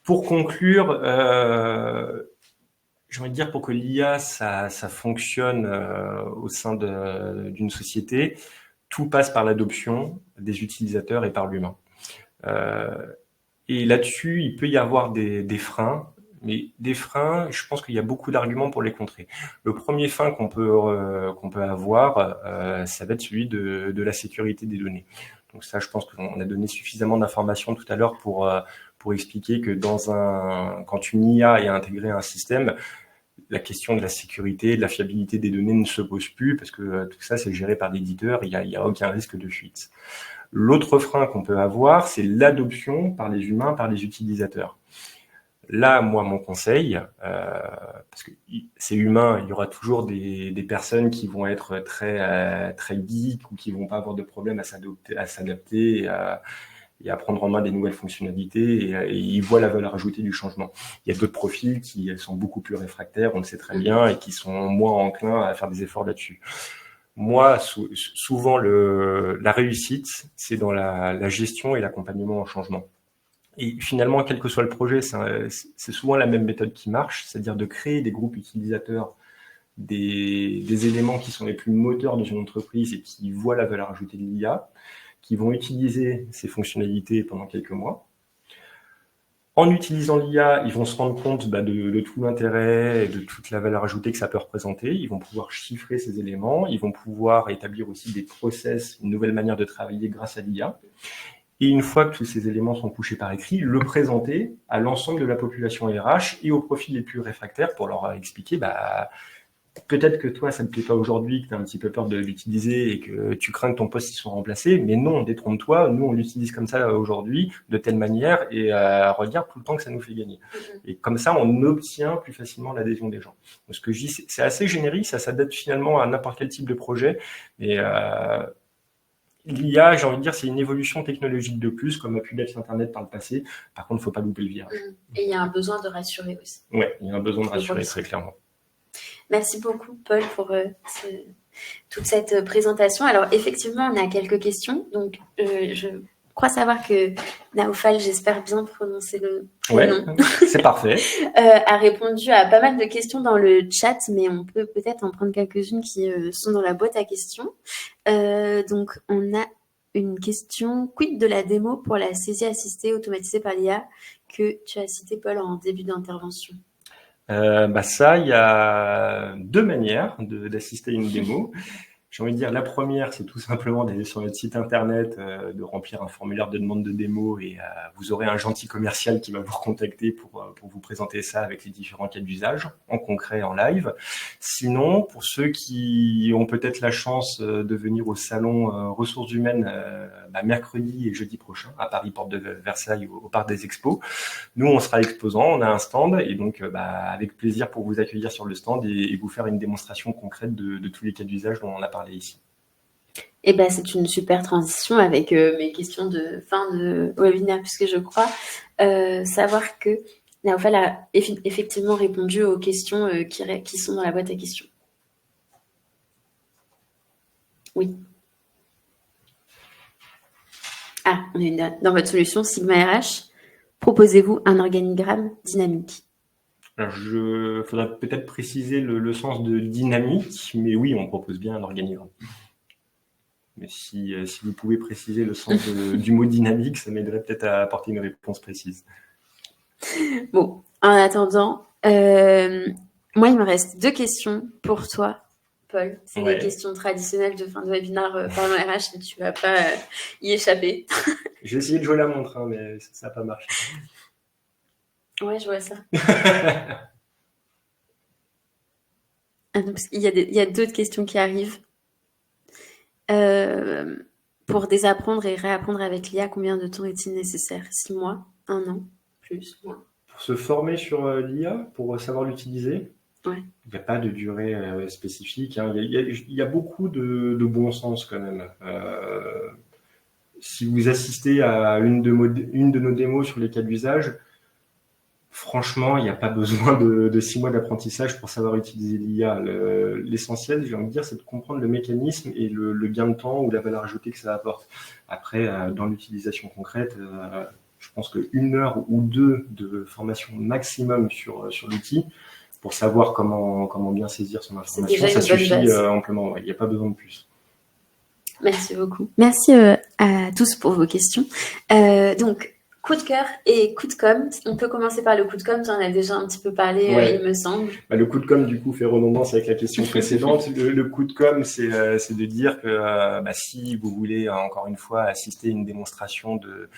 Speaker 2: Pour conclure, j'ai envie de dire, pour que l'IA, ça fonctionne au sein d'une société, tout passe par l'adoption des utilisateurs et par l'humain. Et là-dessus, il peut y avoir des freins, mais des freins, je pense qu'il y a beaucoup d'arguments pour les contrer. Le premier frein qu'on peut avoir, ça va être celui de la sécurité des données. Donc ça, je pense qu'on a donné suffisamment d'informations tout à l'heure pour expliquer que quand une IA est intégrée à un système, la question de la sécurité, de la fiabilité des données ne se pose plus parce que tout ça, c'est géré par l'éditeur, il y a aucun risque de fuite. L'autre frein qu'on peut avoir, c'est l'adoption par les humains, par les utilisateurs. Là, moi, mon conseil, parce que c'est humain, il y aura toujours des personnes qui vont être très geeks ou qui vont pas avoir de problème à s'adapter et à prendre en main des nouvelles fonctionnalités et ils voient la valeur ajoutée du changement. Il y a d'autres profils qui sont beaucoup plus réfractaires, on le sait très bien, et qui sont moins enclins à faire des efforts là-dessus. Moi, souvent, la réussite, c'est dans la gestion et l'accompagnement en changement. Et finalement, quel que soit le projet, c'est souvent la même méthode qui marche, c'est-à-dire de créer des groupes utilisateurs, des éléments qui sont les plus moteurs dans une entreprise et qui voient la valeur ajoutée de l'IA, qui vont utiliser ces fonctionnalités pendant quelques mois. En utilisant l'IA, ils vont se rendre compte de tout l'intérêt et de toute la valeur ajoutée que ça peut représenter. Ils vont pouvoir chiffrer ces éléments. Ils vont pouvoir établir aussi des process, une nouvelle manière de travailler grâce à l'IA. Et une fois que tous ces éléments sont couchés par écrit, le présenter à l'ensemble de la population RH et aux profils les plus réfractaires pour leur expliquer peut-être que toi, ça ne te plaît pas aujourd'hui, que tu as un petit peu peur de l'utiliser et que tu crains que ton poste soit remplacé, mais non, détrompe-toi, nous on l'utilise comme ça aujourd'hui, de telle manière, et regarde tout le temps que ça nous fait gagner. Et comme ça, on obtient plus facilement l'adhésion des gens. Donc, ce que je dis, c'est assez générique, ça s'adapte finalement à n'importe quel type de projet, et l'IA, j'ai envie de dire, c'est une évolution technologique de plus, comme a pu l'être l'Internet par le passé. Par contre, il ne faut pas louper le virage.
Speaker 1: Et il y a un besoin de rassurer aussi.
Speaker 2: Oui, il y a un besoin de rassurer, très clairement.
Speaker 1: Merci beaucoup, Paul, pour toute cette présentation. Alors, effectivement, on a quelques questions. Donc, je crois savoir que Naoufal, j'espère bien prononcer le nom.
Speaker 2: C'est parfait.
Speaker 1: A répondu à pas mal de questions dans le chat, mais on peut peut-être en prendre quelques-unes qui sont dans la boîte à questions. Donc, on a une question. Quid de la démo pour la saisie assistée automatisée par l'IA que tu as cité, Paul, en début d'intervention?
Speaker 2: Ça, il y a deux manières d'assister à une démo. J'ai envie de dire, la première, c'est tout simplement d'aller sur notre site internet, de remplir un formulaire de demande de démo et vous aurez un gentil commercial qui va vous recontacter pour vous présenter ça avec les différents cas d'usage, en concret, en live. Sinon, pour ceux qui ont peut-être la chance de venir au salon ressources humaines mercredi et jeudi prochain à Paris, porte de Versailles, au Parc des Expos, nous, on sera exposants, on a un stand et donc avec plaisir pour vous accueillir sur le stand et vous faire une démonstration concrète de tous les cas d'usage dont on a parlé ici.
Speaker 1: Et c'est une super transition avec mes questions de fin de webinaire, puisque je crois savoir que Naoufal a effectivement répondu aux questions qui sont dans la boîte à questions. Oui. Ah, on est dans votre solution Sigma RH. proposez-vous un organigramme dynamique?
Speaker 2: Alors, faudra peut-être préciser le sens de dynamique, mais oui, on propose bien un organigramme. Mais si vous pouvez préciser le sens du mot dynamique, ça m'aiderait peut-être à apporter une réponse précise.
Speaker 1: Bon, en attendant, moi, il me reste 2 questions pour toi, Paul. C'est des questions traditionnelles de fin de webinaire par le RH et tu vas pas y échapper.
Speaker 2: J'ai essayé de jouer la montre, hein, mais ça n'a pas marché.
Speaker 1: Ouais, je vois ça. Parce qu'il y a d'autres questions qui arrivent. Pour désapprendre et réapprendre avec l'IA, combien de temps est-il nécessaire? 6 mois? 1 an? Plus? Moins?
Speaker 2: Pour se former sur l'IA, pour savoir l'utiliser,
Speaker 1: ouais.
Speaker 2: Il n'y a pas de durée spécifique. Hein. Il y a beaucoup de bon sens quand même. Si vous assistez à une de nos démos sur les cas d'usage, franchement, il n'y a pas besoin de 6 mois d'apprentissage pour savoir utiliser l'IA. L'essentiel, j'ai envie de dire, c'est de comprendre le mécanisme et le gain de temps ou la valeur ajoutée que ça apporte. Après, dans l'utilisation concrète, je pense qu'1 heure ou 2 de formation maximum sur l'outil pour savoir comment bien saisir son information, ça suffit amplement. Il n'y a pas besoin de plus.
Speaker 1: Merci beaucoup. Merci à tous pour vos questions. Donc, coup de cœur et coup de com'. On peut commencer par le coup de com', tu en as déjà un petit peu parlé, il me semble.
Speaker 2: Le coup de com', du coup, fait redondance avec la question précédente. Le coup de com', c'est de dire que si vous voulez, encore une fois, assister à une démonstration de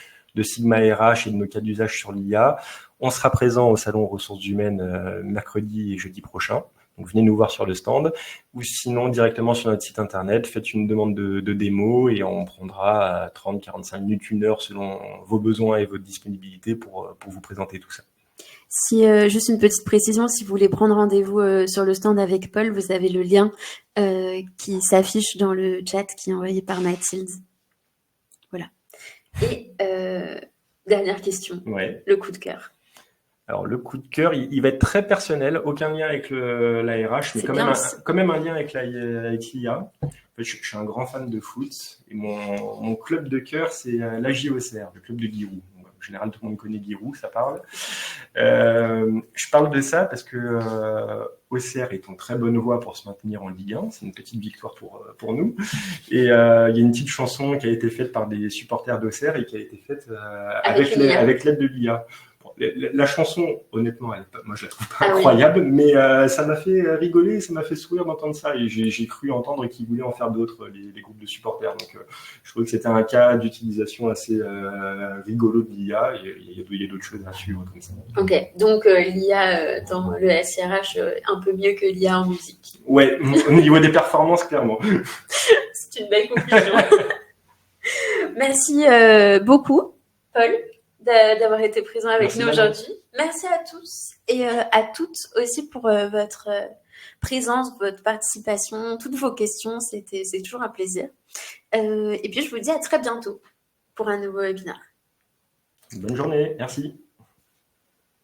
Speaker 2: Sigma RH et de nos cas d'usage sur l'IA, on sera présent au Salon Ressources Humaines mercredi et jeudi prochain. Donc, venez nous voir sur le stand ou sinon directement sur notre site internet, faites une demande de démo et on prendra 30, 45 minutes, 1 heure selon vos besoins et votre disponibilité pour vous présenter tout ça.
Speaker 1: Si juste une petite précision, si vous voulez prendre rendez-vous sur le stand avec Paul, vous avez le lien qui s'affiche dans le chat qui est envoyé par Mathilde. Voilà. Et dernière question, le coup de cœur.
Speaker 2: Alors, le coup de cœur, il va être très personnel, aucun lien avec la RH, mais quand même un lien avec l'IA. Je suis un grand fan de foot et mon club de cœur, c'est l'AJOCR, le club de Giroud. En général, tout le monde connaît Giroud, ça parle. Je parle de ça parce que OCR est en très bonne voie pour se maintenir en Ligue 1. C'est une petite victoire pour nous. Et il y a une petite chanson qui a été faite par des supporters d'OCR et qui a été faite avec l'aide de l'IA. La chanson, honnêtement, moi je la trouve pas incroyable, mais ça m'a fait rigoler, ça m'a fait sourire d'entendre ça, et j'ai cru entendre qu'ils voulaient en faire d'autres, les groupes de supporters. Donc je trouvais que c'était un cas d'utilisation assez rigolo de l'IA, et il y a d'autres choses à suivre comme ça.
Speaker 1: Ok, donc l'IA dans le SIRH, un peu mieux que l'IA en musique.
Speaker 2: Ouais, au niveau des performances, clairement.
Speaker 1: C'est une belle conclusion. Merci beaucoup, Paul, d'avoir été présent avec nous aujourd'hui. Merci à tous et à toutes aussi pour votre présence, votre participation, toutes vos questions. C'est toujours un plaisir. Et puis, je vous dis à très bientôt pour un nouveau webinaire.
Speaker 2: Bonne journée, merci.